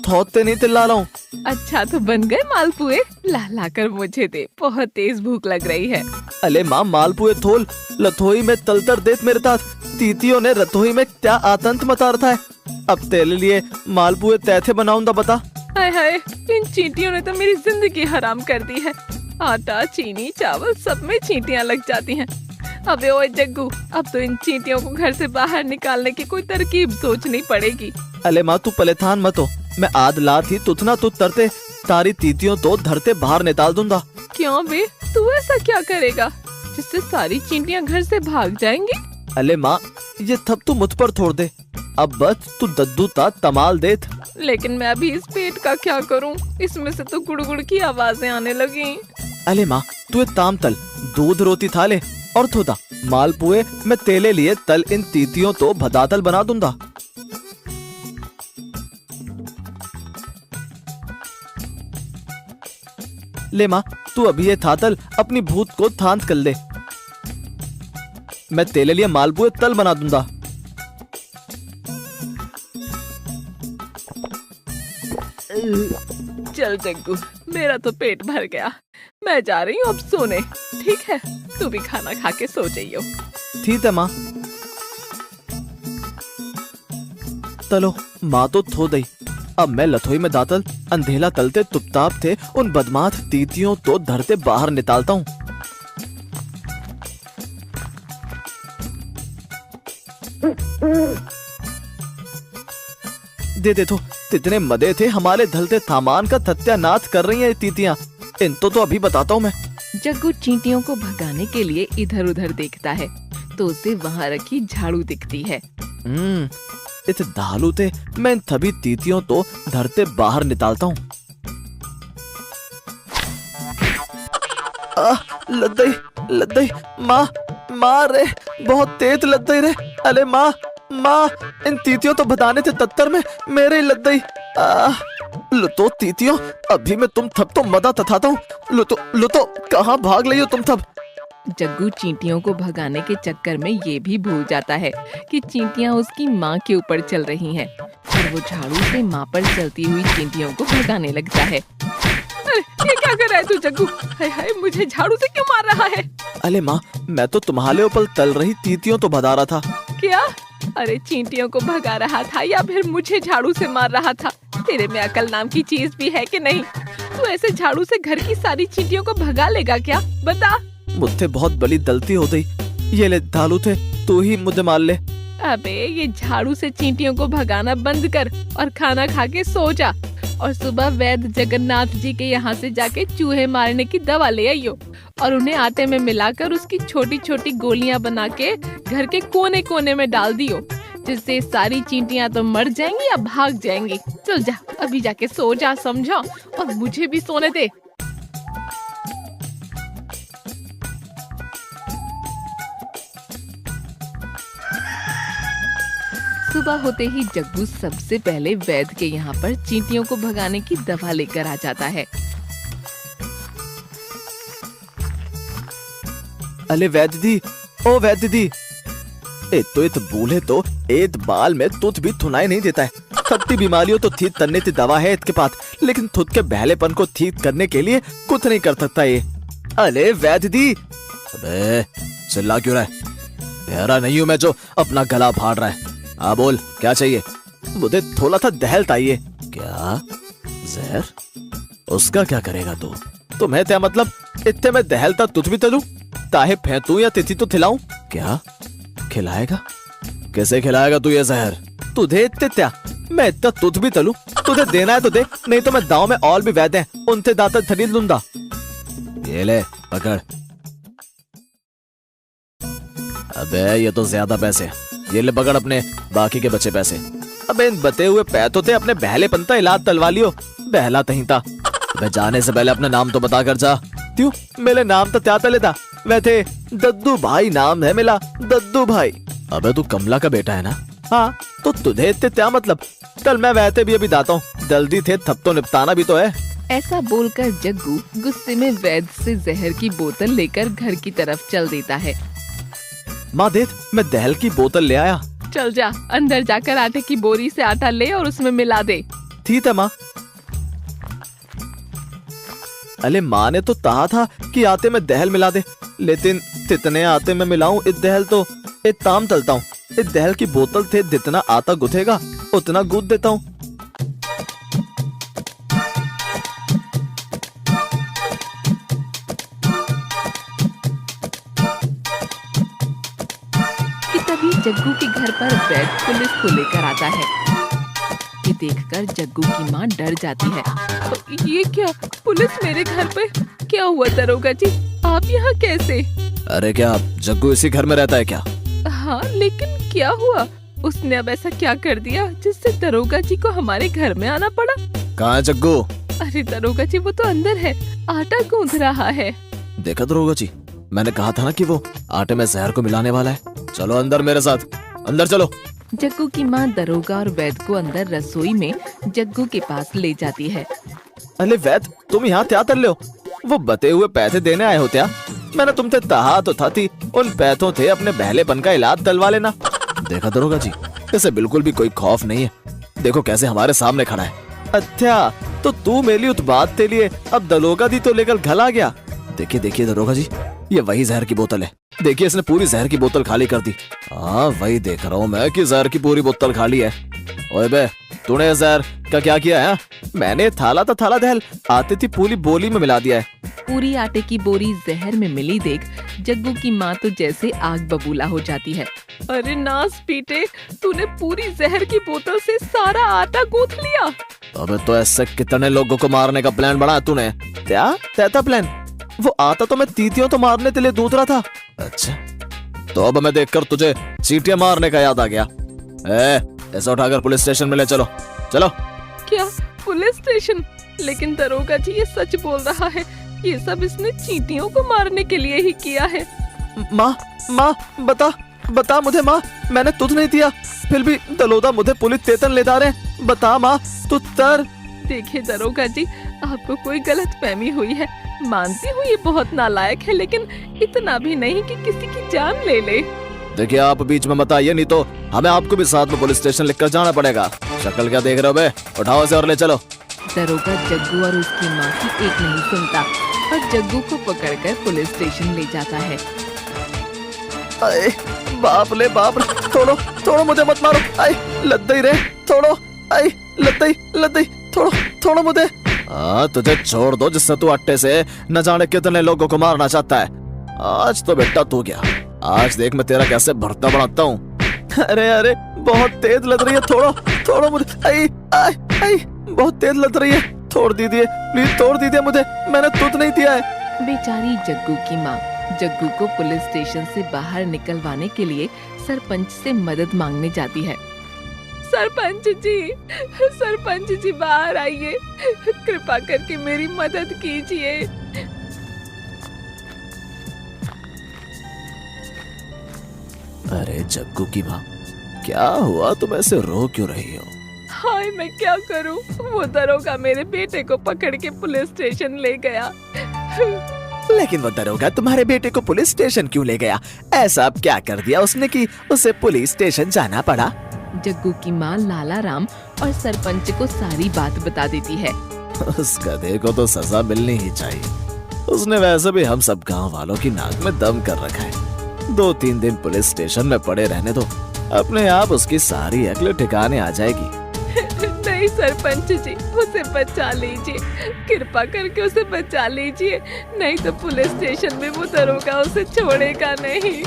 थोते नहीं तिल्ला रहा हूँ। अच्छा तो बन गए मालपुए, ला ला कर मुझे दे, बहुत तेज भूख लग रही है। अले माँ मालपुए थोल, लथोई में तलतर देत मेरे तात। तीतियों ने रथोई में क्या आतंक मचा रखा है। अब तेरे लिए मालपुए तैथे बनाऊंगा बता। हाय हाय, इन चींटियों ने तो मेरी जिंदगी हराम कर दी है। आटा, चीनी, चावल सब में चींटियां लग जाती हैं। अबे ओए जग्गू, अब तो इन चींटियों को घर से बाहर निकालने की कोई तरकीब सोचनी पड़ेगी। अले माँ तू परेशान मत हो, मैं आद लात ही तुतना तू तरते तारी तीतियों तो धरते बाहर निकाल दूंगा। क्यों बे, तू ऐसा क्या करेगा जिससे सारी चींटियां घर से भाग जाएंगी? अले माँ ये थप तू मुझ पर छोड़ दे, अब बस तू दद्दू ता तमाल देत। लेकिन मैं अभी इस पेट का क्या करूं? इसमें से तो गुड़ की आवाजें आने लगी। अले माँ तू एक ताम तल, दूध रोटी था ले और थोड़ा मालपुए मैं तेले लिए तल इन तीतियों तो भदातल बना दूंगा। ले माँ तू अभी ये थातल अपनी भूत को थांत कर ले, मैं तेले लिए मालपुए तल बना दूंगा। चल जग्गू, मेरा तो पेट भर गया, मैं जा रही हूँ अब सोने। ठीक है, तू भी खाना खा के सो जाइयो। ठीक है माँ। तलो माँ तो थो दई, अब मैं लथोई में दातल अंधेला तलते तुपताप थे उन बदमाश तीतियों तो धरते बाहर निकालता हूँ। दे तो कितने मदे थे हमारे धलते सामान का सत्यानाश कर रही हैं तीतियां, इनको तो अभी बताता हूँ मैं। जग्गू चींटियों को भगाने के लिए इधर उधर देखता है तो उसे वहाँ रखी झाड़ू दिखती है। इतने धालू थे, मैं इन सभी तीतियों तो धरते बाहर निकालता हूँ। लद गई माँ रे, बहुत तेज लद गई रे। अरे माँ इन तीतियों तो बताने थे तत्तर में मेरे लद गई। लुतो तीतियों, अभी मैं तुम थप तो मदा तथाता हूँ। लुतो कहाँ भाग रही हो तुम थप? जग्गू चींटियों को भगाने के चक्कर में ये भी भूल जाता है कि चींटियां उसकी माँ के ऊपर चल रही हैं और वो झाड़ू से माँ पर चलती हुई चींटियों को भगाने लगता है। अरे ये क्या कर रहा है तू जग्गू? हाय हाय, मुझे झाड़ू से क्यों मार रहा है? अरे माँ मैं तो तुम्हारे ऊपर तल रही तीतियों तो भगा रहा था। क्या? अरे चींटियों को भगा रहा था या फिर मुझे झाड़ू से मार रहा था? तेरे में अकल नाम की चीज भी है कि नहीं? तू ऐसे झाड़ू से घर की सारी चींटियों को भगा लेगा क्या? बता। मुझसे बहुत बड़ी गलती हो गई, ये ले धालू थे, तू ही मुझे मार ले। अबे ये झाड़ू से चींटियों को भगाना बंद कर और खाना खा के सो जा, और सुबह वैद्य जगन्नाथ जी के यहाँ से जाके चूहे मारने की दवा ले आइयो और उन्हें आटे में मिलाकर उसकी छोटी छोटी गोलियां बना के घर के कोने कोने में डाल दियो, जिससे सारी चींटियां तो मर जाएंगी या भाग जाएंगी। चल जा, अभी जाके सो जा, समझा? और मुझे भी सोने दे। सुबह होते ही जग्गू सबसे पहले वैद्य के यहाँ पर चींटियों को भगाने की दवा लेकर आ जाता है। अले वैद्य दी, ओ वैद्य दी, इत बूढ़े तो एक बाल में तुत भी थुनाई नहीं देता है। सबकी बीमारियों तो ठीक करने की दवा है इसके पास, लेकिन खुद के बहलेपन को ठीक करने के लिए कुछ नहीं कर सकता ये। अरे वैद्य दी, अबे चिल्ला क्यों रहा है? बहरा नहीं हूँ मैं जो अपना गला फाड़ रहा है। हाँ बोल, क्या चाहिए? मुझे थोड़ा सा दहल चाहिए। क्या जहर? उसका क्या करेगा तू? तुम्हें क्या मतलब इतने में दहलता तुझ भी तलू? ताहे फेंतू या तिथि तो खिलाऊं? क्या खिलाएगा? कैसे खिलाएगा तू ये जहर? तुझे इतने क्या, मैं इतना तुझ भी तलू? तुझे देना है तो दे, नहीं तो मैं दांव में और भी वैद्य हैं, उनसे दांत खरीद लूंगा। ये ले पकड़। अबे ये तो ज्यादा पैसे, ये ले पकड़ अपने बाकी के बचे पैसे। अबे इन बते हुए पैतों थे अपने बहले पंता इलाज तलवा लियो, बहला तहीं था। मैं जाने से पहले अपना नाम तो बता कर जा। क्यों, मेरे नाम तो क्या तले था? वैसे दद्दू भाई नाम है मेरा, दद्दू भाई। अबे तू कमला का बेटा है ना? हाँ, तो तुझे इतने क्या मतलब? कल मैं वैसे भी अभी दाता हूँ, जल्दी थे थप तो निपटाना भी तो है। ऐसा बोलकर जग्गू गुस्से में वैद्य से जहर की बोतल लेकर घर की तरफ चल देता है। माँ देख, मैं दहल की बोतल ले आया। चल जा, अंदर जाकर आटे की बोरी से आटा ले और उसमें मिला दे। ठीक है माँ। अरे माँ ने तो कहा था कि आटे में दहल मिला दे, लेकिन जितने आटे में मिलाऊं इस दहल तो एक ताम तलता हूँ। इस दहल की बोतल थे जितना आटा गुथेगा उतना गूंथ देता हूँ। कि तभी जग्गू के घर पर वैद पुलिस को लेकर आता है। ये देखकर जग्गू की माँ डर जाती है। ये क्या, पुलिस मेरे घर पे? क्या हुआ दरोगा जी, आप यहाँ कैसे? अरे क्या जग्गू इसी घर में रहता है क्या? हाँ, लेकिन क्या हुआ? उसने अब ऐसा क्या कर दिया जिससे दरोगा जी को हमारे घर में आना पड़ा? कहाँ है जग्गू? अरे दरोगा जी, वो तो अंदर है, आटा गूंथ रहा है। देखा दरोगा जी, मैंने कहा था ना कि वो आटे में जहर को मिलाने वाला है। चलो अंदर मेरे साथ, अंदर चलो। जग्गू की माँ दरोगा और वैद को अंदर रसोई में जग्गू के पास ले जाती है। अरे वैद, तुम यहाँ क्या कर ले हो? वो बते हुए पैसे देने आए हो क्या? मैंने तुमसे कहा तो था थी उन पैसों थे अपने बहलेपन का इलाज दिलवा लेना। देखा दरोगा जी, इसे बिल्कुल भी कोई खौफ नहीं है। देखो कैसे हमारे सामने खड़ा है। अच्छा, तो तू मेरी उस बात के लिए अब दरोगा दी तो लेकर घर आ गया? देखिए देखिए दरोगा जी, ये वही जहर की बोतल है। देखिए इसने पूरी जहर की बोतल खाली कर दी। हाँ वही देख रहा हूँ मैं कि जहर की पूरी बोतल खाली है। ओए बे, तूने जहर का क्या किया है? मैंने थाला तो थाला दहल आती थी पूरी बोली में मिला दिया है। पूरी आटे की बोरी जहर में मिली देख जग्गू की माँ तो जैसे आग बबूला हो जाती है। अरे नास पीटे, तूने पूरी जहर की बोतल से सारा आटा गूंथ लिया। अबे तो ऐसे कितने लोगों को मारने का प्लान बनाया तूने? क्या तैता प्लान? वो आता तो मैं तीतियों तो मारने के लिए दूध रहा था। अच्छा, तो अब मैं देखकर तुझे चींटियां मारने का याद आ गया। ऐसा उठाकर पुलिस स्टेशन में ले चलो। चलो। क्या पुलिस स्टेशन? लेकिन दरोगा जी ये सच बोल रहा है, ये सब इसने चींटियों को मारने के लिए ही किया है। माँ माँ बता मुझे माँ, मैंने तुझ नहीं दिया, फिर भी दलोदा मुझे पुलिस स्टेशन ले जा रहे। बता माँ, तू तर। देखिए दरोगा जी, आपको कोई गलत फहमी हुई है। मानती हूँ ये बहुत नालायक है, लेकिन इतना भी नहीं कि किसी की जान ले ले। देखिए आप बीच में मत आइए, नहीं तो हमें आपको भी साथ में पुलिस स्टेशन लेकर जाना पड़ेगा। शक्ल क्या देख रहे हो बे? उठाओ इसे और ले चलो। दरोगा जग्गू और उसकी माँ की एक नहीं सुनता और जग्गू को पकड़कर पुलिस स्टेशन ले जाता है। अरे बाप ले बाप, थोड़ो मुझे मत मारो। आई लद ही रे, थोड़ो आई लद ही थोड़ो मुझे। तुझे छोड़ दो, जिससे तू अट्टे से न जाने कितने लोगों को मारना चाहता है। आज तो बेटा तू गया, आज देख मैं तेरा कैसे भरता बनाता हूँ। अरे बहुत तेज लग रही है, थोड़ो मुझे। आई बहुत तेज लग रही है, तोड़ दीजिए प्लीज, तोड़ दीजिए मुझे, मैंने तुझ नहीं दिया है। बेचारी जग्गू की माँ जग्गू को पुलिस स्टेशन से बाहर निकलवाने के लिए सरपंच से मदद मांगने जाती है। सरपंच जी बाहर आइए, कृपा करके मेरी मदद कीजिए। अरे जग्गू की माँ, क्या हुआ? तुम ऐसे रो क्यों रही हो? हाय मैं क्या करूं, वो दरोगा मेरे बेटे को पकड़ के पुलिस स्टेशन ले गया। लेकिन वो दरोगा तुम्हारे बेटे को पुलिस स्टेशन क्यों ले गया? ऐसा अब क्या कर दिया उसने कि उसे पुलिस स्टेशन जाना पड़ा? जग्गू की माँ लाला राम और सरपंच को सारी बात बता देती है। उस गधे को तो सजा मिलनी ही चाहिए। उसने वैसे भी हम सब गांव वालों की नाक में दम कर रखा है। 2-3 दिन पुलिस स्टेशन में पड़े रहने दो, अपने आप उसकी सारी अकल ठिकाने आ जाएगी। नहीं सरपंच जी, उसे बचा लीजिए, कृपा करके उसे बचा लीजिए, नहीं तो पुलिस स्टेशन में वो दरोगा उसे छोड़ेगा नहीं।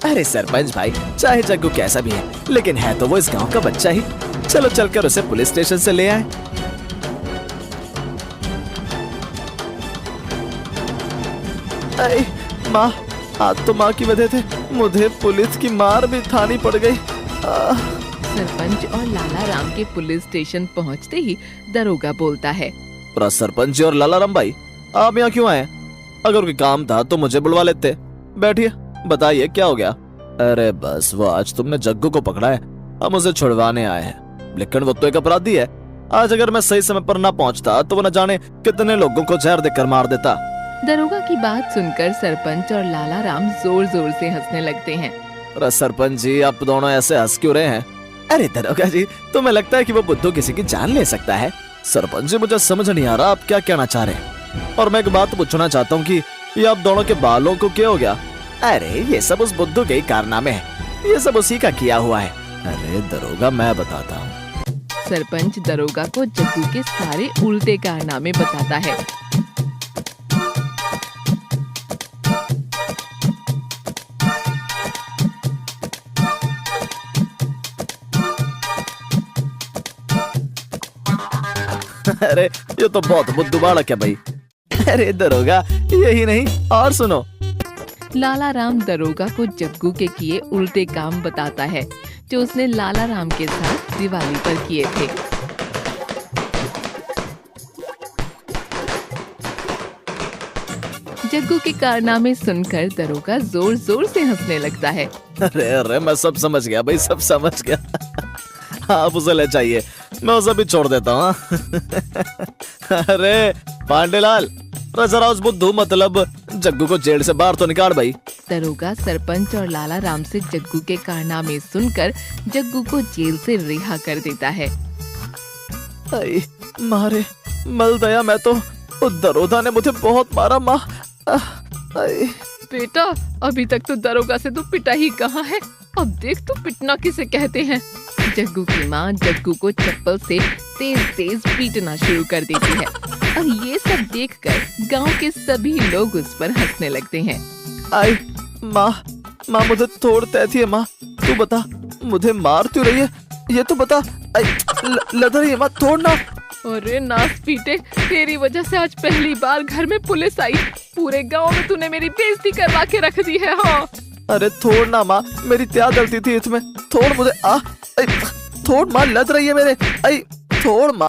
अरे सरपंच भाई, चाहे जग्गू कैसा भी है, लेकिन है तो वो इस गांव का बच्चा ही। चलो चलकर उसे पुलिस स्टेशन से ले आए। अरे माँ, आज तो माँ की वजह से मुझे पुलिस की मार भी खानी पड़ गई। सरपंच और लाला राम के पुलिस स्टेशन पहुंचते ही दरोगा बोलता है। पर सरपंच जी और लाला राम भाई, आप यहाँ क्यों आए? अगर कोई काम था तो मुझे बुलवा लेते। बैठिए, बताइए क्या हो गया? अरे बस वो आज तुमने जग्गू को पकड़ा है, हम उसे छुड़वाने आए हैं। लेकिन वो तो एक अपराधी है। आज अगर मैं सही समय पर ना पहुंचता तो वो न जाने कितने लोगों को जहर देकर मार देता। दरोगा की बात सुनकर सरपंच और लाला राम जोर जोर से हंसने लगते हैं। अरे सरपंच जी, आप दोनों ऐसे हंस क्यों रहे हैं? अरे दरोगा जी, तुम्हें लगता है कि वो बुद्धू किसी की जान ले सकता है? सरपंच जी, मुझे समझ नहीं आ रहा आप क्या कहना चाह रहे हैं। और मैं एक बात पूछना चाहता हूँ कि ये आप दोनों के बालों को क्या हो गया? अरे ये सब उस बुद्धू के ही कारनामे हैं, ये सब उसी का किया हुआ है। अरे दरोगा, मैं बताता हूँ। सरपंच दरोगा को जग्गू के सारे उल्टे कारनामे बताता है। अरे ये तो बहुत बुद्धू बालक है भाई। अरे दरोगा, यही नहीं और सुनो। लाला राम दरोगा को जग्गू के किए उल्टे काम बताता है जो उसने लाला राम के साथ दिवाली पर किए थे। जग्गू के कारनामे सुनकर दरोगा जोर जोर से हंसने लगता है। अरे अरे, मैं सब समझ गया भाई, सब समझ गया। आप उसे ले जाइए, मैं उसे भी छोड़ देता हूँ। अरे पांडेलाल, जरा उस बुद्धू मतलब जग्गू को जेल से बाहर तो निकाल भाई। दरोगा सरपंच और लाला राम से जग्गू के कारनामे सुनकर जग्गू को जेल से रिहा कर देता है। आई मारे मल दया, मैं तो दरोगा ने मुझे बहुत मारा माँ। आई बेटा, अभी तक तो दरोगा से तू पिटा ही कहाँ है, अब देख तू पिटना किसे कहते हैं। जग्गू की माँ जग्गू को चप्पल से तेज तेज पीटना शुरू कर देती है और ये सब देखकर गांव के सभी लोग उस पर हंसने लगते हैं। आई माँ मुझे तोड़ देती है। माँ तू बता, मुझे मार क्यों रही है, ये तो बता। आई लग रही है माँ, तोड़ना। अरे नास पीटे, तेरी वजह से आज पहली बार घर में पुलिस आई। पूरे गांव में तूने मेरी बेइज्जती करवा के रख दी है। हाँ अरे तोड़ना माँ, मेरी क्या गलती थी इसमें, तोड़ मुझे। थोड़ माँ, लग रही है मेरे। आई थोड़ माँ।